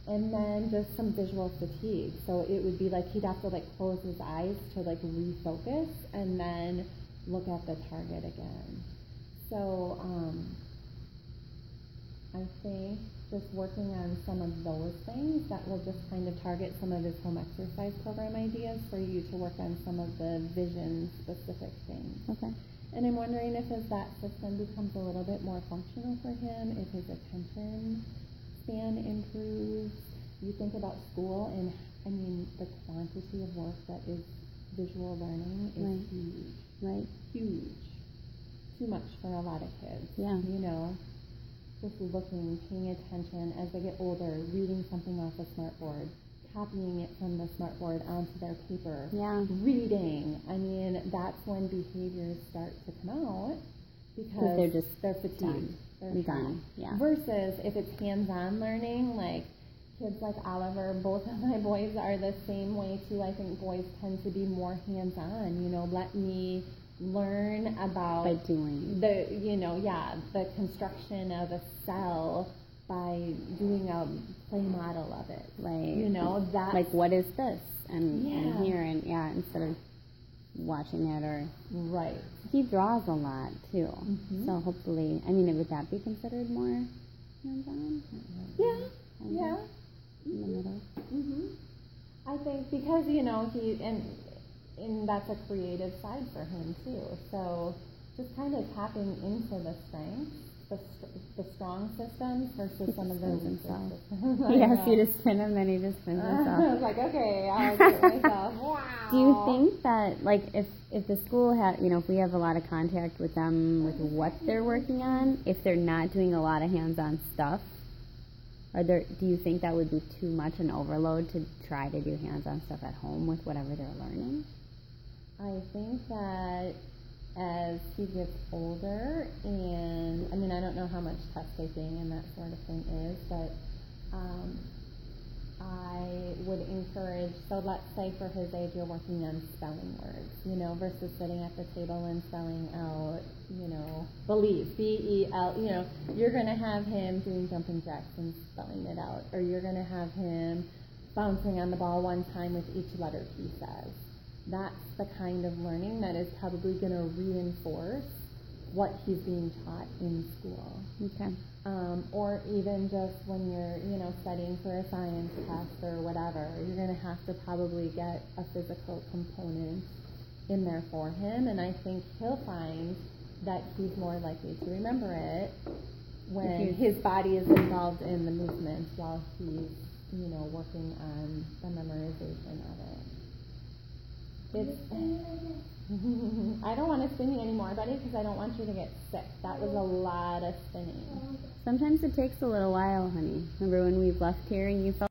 And then just some visual fatigue. So it would be like he'd have to like close his eyes to like refocus and then look at the target again. So I think just working on some of those things that will just kind of target some of his home exercise program ideas for you to work on some of the vision specific things. Okay. And I'm wondering if as that system becomes a little bit more functional for him, if his attention span improves. You think about school, and I mean the quantity of work that is visual learning is Right. huge. Right. Huge. Too much for a lot of kids. Yeah. You know, just looking, paying attention as they get older, reading something off a smartboard, copying it from the smartboard onto their paper. Yeah. Reading. I mean, that's when behaviors start to come out because they're fatigued. Done. They're done. Yeah. Versus if it's hands-on learning, like kids like Oliver, both of my boys are the same way too. I think boys tend to be more hands-on. You know, let me learn about By doing. the construction of a cell by doing a play model of it. Right. You know, that like what is this? And here and instead of watching it or right. He draws a lot too. Mm-hmm. So hopefully, I mean, would that be considered more hands-on? Yeah. Yeah. In the middle. Mm-hmm. I think because he and that's a creative side for him too. So just kind of tapping into the strengths, the strong systems versus some of the weaker systems. He asks you to spin him, then he just spins himself. I was like, okay, I'll do it myself. Wow. Do you think that, like, if the school had, if we have a lot of contact with them with what they're working on, if they're not doing a lot of hands-on stuff, do you think that would be too much an overload to try to do hands-on stuff at home with whatever they're learning? I think that as he gets older, and I mean, I don't know how much test taking and that sort of thing is, but I would encourage, so let's say for his age you're working on spelling words, versus sitting at the table and spelling out, believe, B-E-L, you're going to have him doing jumping jacks and spelling it out, or you're going to have him bouncing on the ball one time with each letter he says. That's the kind of learning that is probably going to reinforce what he's being taught in school. Okay. Or even just when you're, studying for a science test or whatever, you're going to have to probably get a physical component in there for him. And I think he'll find that he's more likely to remember it when his body is involved in the movement while he's, working on the memorization of it. I don't want to spin you anymore, buddy, because I don't want you to get sick. That was a lot of spinning. Sometimes it takes a little while, honey. Remember when we left here and you felt